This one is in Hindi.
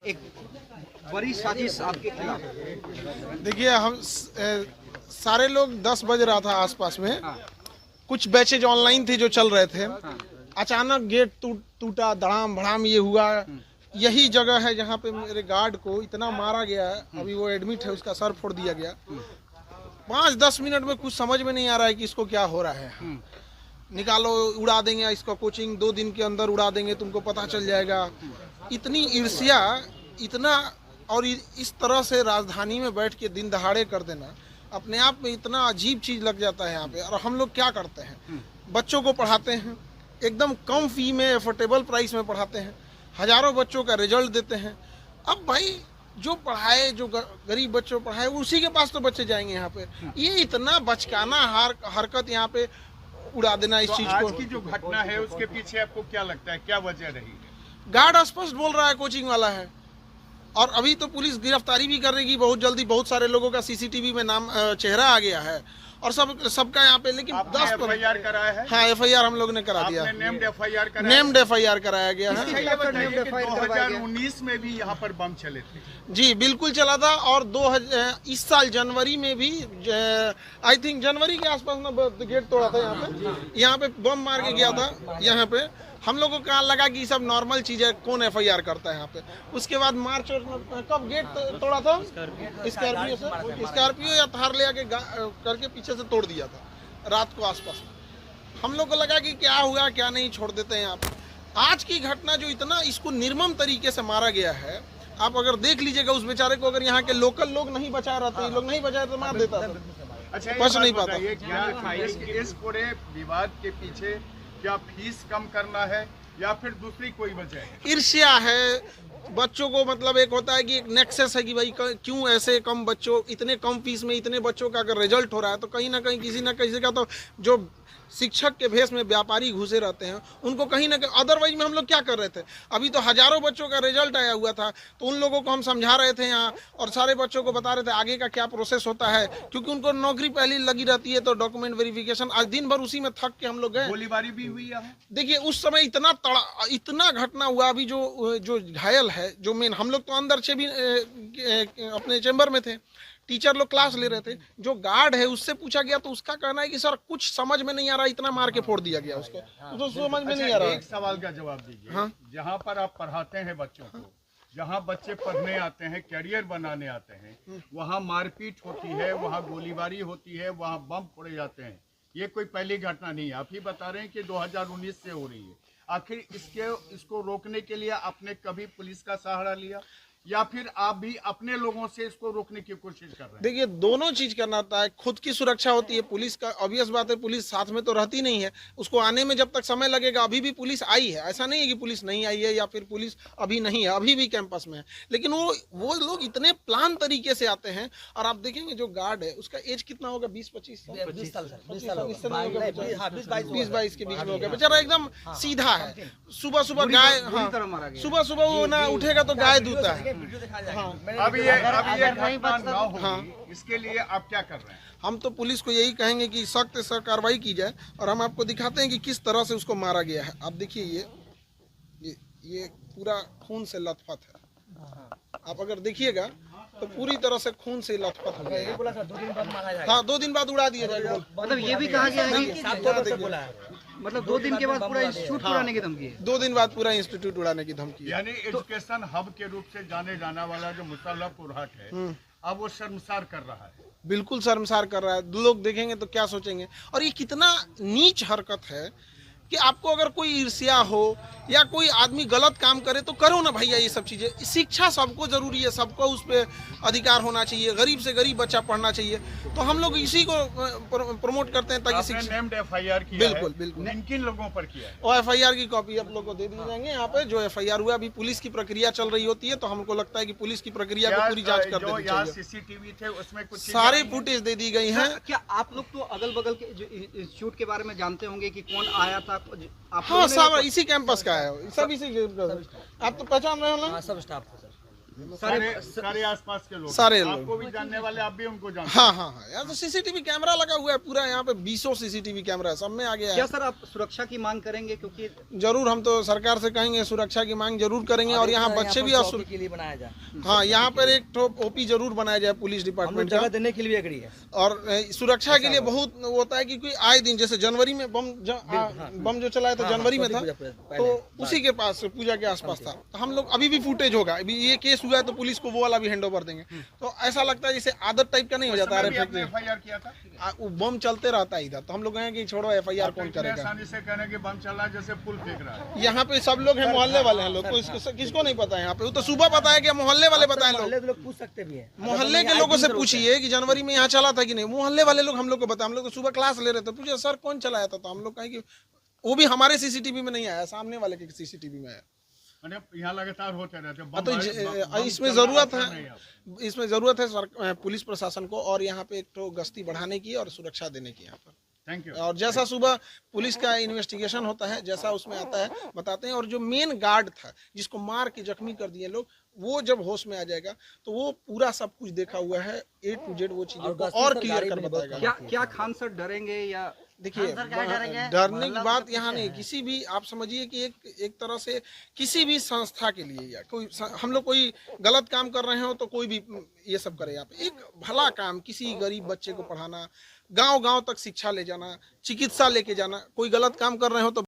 एक बड़ी साजिश आपके खिलाफ। देखिए हम सारे लोग 10 बज रहा था आसपास में। कुछ बैचेज ऑनलाइन थे जो चल रहे थे। अचानक गेट टूटा, धड़ाम भड़ाम ये हुआ। यही जगह है जहाँ पे मेरे गार्ड को इतना मारा गया है। अभी वो एडमिट है, उसका सर फोड़ दिया गया। 5-10 मिनट में कुछ समझ में नहीं आ रहा है कि इसको क्या हो रहा है। निकालो, उड़ा देंगे इसका कोचिंग, 2 दिन के अंदर उड़ा देंगे, तुमको पता चल जाएगा। इतनी ईर्ष्या, इतना, और इस तरह से राजधानी में बैठ के दिन दहाड़े कर देना अपने आप में इतना अजीब चीज़ लग जाता है यहाँ पे। और हम लोग क्या करते हैं, बच्चों को पढ़ाते हैं, एकदम कम फी में, एफोर्डेबल प्राइस में पढ़ाते हैं, हज़ारों बच्चों का रिजल्ट देते हैं। अब भाई जो पढ़ाए, जो गरीब बच्चों पढ़ाए, उसी के पास तो बच्चे जाएंगे यहाँ पे। ये इतना बचकाना हरकत यहाँ पे उड़ा देना इस चीज को। आज की जो घटना है उसके पीछे आपको क्या लगता है, क्या वजह रही है? गार्ड स्पष्ट बोल रहा है कोचिंग वाला है, और अभी तो पुलिस गिरफ्तारी भी करेगी बहुत जल्दी। बहुत सारे लोगों का सीसीटीवी में नाम, चेहरा आ गया है और सबका यहाँ पे। लेकिन 10 FIR कराया है? हाँ, FIR हम लोग ने करा दिया। नेम्ड FIR कराया? नेम्ड FIR कराया गया है। 2019 में भी यहाँ पर बम चले थे। जी बिल्कुल चला था। और इस साल जनवरी में भी, आई थिंक जनवरी के आसपास ना गेट तोड़ा था यहाँ पे बम मार के गया था यहाँ पे। हम लोगों को कहाँ लगा कि सब नॉर्मल चीज़ है, कौन FIR करता है यहाँ पे। उसके बाद मार्च और कब गेट तोड़ा था, स्कॉर्पियो से, स्कॉर्पियो या थार ले आके करके पीछे से तोड़ दिया था रात को आसपास। हम लोग को लगा कि क्या हुआ क्या नहीं, छोड़ देते हैं यहाँ पे। आज की घटना जो इतना इसको निर्मम तरीके से मारा गया है, आप अगर देख लीजिएगा उस बेचारे को, अगर यहाँ के लोकल लोग नहीं बचा रहते, लोग नहीं बचाए तो मार देता था। अच्छा, बच नहीं पाता। इस पूरे विवाद के पीछे क्या फीस कम करना है या फिर दूसरी कोई वजह है? ईर्ष्या है बच्चों को। मतलब एक होता है कि एक नेक्सस है कि भाई क्यों ऐसे कम बच्चों, इतने कम फीस में इतने बच्चों का अगर रिजल्ट हो रहा है तो कहीं ना कहीं किसी ना किसी का तो, जो शिक्षक के भेष में व्यापारी घुसे रहते हैं उनको कहीं ना कहीं। अदरवाइज में हम लोग क्या कर रहे थे, अभी तो हजारों बच्चों का रिजल्ट आया हुआ था, तो उन लोगों को हम समझा रहे थे यहाँ, और सारे बच्चों को बता रहे थे आगे का क्या प्रोसेस होता है, क्योंकि उनको नौकरी पहले लगी रहती है तो डॉक्यूमेंट वेरिफिकेशन। आज दिन भर उसी में थक के हम लोग गए। गोलीबारी भी हुई है? देखिए उस समय इतना घटना हुआ। अभी जो घायल है, जो मेन, हम लोग तो अंदर से भी अपने चैम्बर में थे, टीचर लोग क्लास ले रहे थे। जो गार्ड है उससे पूछा गया तो उसका कहना है कि सर कुछ समझ में नहीं आ रहा, इतना मार के फोड़ दिया गया उसको, तो समझ में नहीं आ रहा। एक सवाल का जवाब दीजिए। हाँ? जहाँ पर आप पढ़ाते हैं बच्चों को, जहाँ बच्चे पढ़ने आते हैं, कैरियर बनाने आते हैं, वहाँ मारपीट होती है, वहाँ गोलीबारी होती है, वहाँ बम फोड़े जाते हैं। ये कोई पहली घटना नहीं है। आप ही बता रहे हैं कि 2019 से हो रही है। आखिर इसको रोकने के लिए आपने कभी पुलिस का सहारा लिया या फिर आप भी अपने लोगों से इसको रोकने की कोशिश कर रहे हैं? देखिए दोनों चीज करना होता है। खुद की सुरक्षा होती है, पुलिस का ऑब्वियस बात है, पुलिस साथ में तो रहती नहीं है, उसको आने में जब तक समय लगेगा। अभी भी पुलिस आई है, ऐसा नहीं है कि पुलिस नहीं आई है या फिर पुलिस अभी नहीं है, अभी भी कैंपस में है। लेकिन वो लोग इतने प्लान तरीके से आते हैं। और आप देखेंगे जो गार्ड है उसका एज कितना होगा, 20-25 साल, 20 22 के बीच में होगा। बेचारा एकदम सीधा है। सुबह सुबह गाय, सुबह सुबह वो ना उठेगा तो गाय दूता है। अब ये घटना ना हो, इसके लिए आप क्या कर रहे हैं? हम तो पुलिस को यही कहेंगे कि सख्त से सख्त कार्रवाई की जाए, और हम आपको दिखाते हैं कि किस तरह से उसको मारा गया है। आप देखिए ये पूरा खून से लथपथ है। आप अगर देखिएगा तो पूरी तरह से खून से लथपथ हो गया। 2 दिन बाद उड़ा दिया जाएगा। मतलब ये भी कहा गया है कि मतलब 2 दिन के बाद पूरा इंस्टीट्यूट उड़ाने की धमकी है। 2 दिन बाद पूरा इंस्टीट्यूट उड़ाने की धमकी है। यानी एजुकेशन हब के रूप से जाने जाने वाला जो मुसल्लहपुर हाट है, अब वो शर्मसार कर रहा है। बिल्कुल शर्मसार कर रहा है। लोग देखेंगे तो क्या सोचेंगे। और ये कितना नीच हरकत है कि आपको अगर कोई ईर्ष्या हो या कोई आदमी गलत काम करे तो करो ना भैया। ये सब चीज़ें, शिक्षा सबको जरूरी है, सबको उस पर अधिकार होना चाहिए। गरीब से गरीब बच्चा पढ़ना चाहिए, तो हम लोग इसी को प्रमोट करते हैं ताकि शिक्षा। नेम्ड FIR किया बिल्कुल है? बिल्कुल। किन लोगों पर किया है? और FIR की कॉपी आप लोग को दे दिए जाएंगे। यहाँ पे जो FIR हुआ, अभी पुलिस की प्रक्रिया चल रही होती है, तो हमको लगता है कि पुलिस की प्रक्रिया को पूरी जांच कर देनी चाहिए। CCTV थे उसमें कुछ सारे फुटेज दे दी गई हैं। क्या आप लोग तो अगल बगल के जो इंस्टीट्यूट के बारे में जानते होंगे कि कौन आया था? हाँ, सब इसी कैंपस का है, सब इसी। आप तो पहचान रहे हो ना? सब स्टाफ है सर। सारे आसपास के लोग, सारे लोग। आपको भी जानने वाले, आप भी उनको जानते हाँ हाँ हाँ, यहाँ तो सीसीटीवी कैमरा लगा हुआ है पूरा, यहाँ पे 20 सीसीटीवी कैमरा है, सब में आ गया क्या है। सर आप सुरक्षा की मांग करेंगे, क्योंकि जरूर हम तो सरकार से कहेंगे सुरक्षा की मांग जरूर करेंगे, और यहाँ बच्चे भी के लिए बनाया जाए, हाँ, यहाँ पर एक तो ओपी जरूर बनाया जाए पुलिस डिपार्टमेंट का, जगह देने के लिए एग्री है। और सुरक्षा के लिए बहुत होता है क्योंकि आए दिन जैसे जनवरी में बम जो चलाया था जनवरी में था, तो उसी के पास पूजा के आसपास था। तो हम लोग अभी भी फुटेज होगा, अभी ये केस हुआ है तो पुलिस को वो वाला भी हैंड ओवर देंगे। तो ऐसा लगता है जैसे आदत टाइप का नहीं हो जाता है, FIR किया था, वो बम चलते रहता है इधर, तो हम लोग कहें कि छोड़ो FIR कौन करेगा। आसानी से कहने कि बम चला जैसे पुल फेंक रहा है। यहाँ पे सब लोग हैं, मोहल्ले वाले हैं लोग, किसको नहीं पता है यहाँ पे, वो तो सुबह पता है कि मोहल्ले वाले बताए लोग, पूछ सकते भी हैं, मोहल्ले के लोगों से पूछिए कि जनवरी में यहाँ चला था कि नहीं, मोहल्ले वाले लोग हम लोग को बताए। हम लोग तो सुबह क्लास ले रहे थे, पूछे सर कौन चलाया था, तो हम लोग कहें कि वो भी हमारे सीसीटीवी में नहीं आया, सामने वाले के सीसीटीवी में आया। यहाँ लगातार होते रहते हैं। तो इसमें जरूरत है, इसमें जरूरत है पुलिस प्रशासन को, और यहाँ पे एक तो गश्ती बढ़ाने की और सुरक्षा देने की यहाँ पर। Thank you. और जैसा सुबह पुलिस का इन्वेस्टिगेशन होता है, जैसा उसमें आता है बताते हैं। और जो मेन गार्ड था जिसको मार के जख्मी कर दिए लोग, वो जब होश में आ जाएगा तो वो पूरा सब कुछ देखा हुआ है A to Z, वो चीजों को और क्लियर कर बताएगा। क्या खान सर डरेंगे या देखिए, डरने की बात यहाँ नहीं, किसी भी आप समझिए कि एक तरह से किसी भी संस्था के लिए या कोई हम लोग कोई गलत काम कर रहे हो तो कोई भी ये सब करे। यहाँ पे एक भला काम, किसी गरीब बच्चे को पढ़ाना, गांव-गांव तक शिक्षा ले जाना, चिकित्सा लेके जाना, कोई गलत काम कर रहे हो तो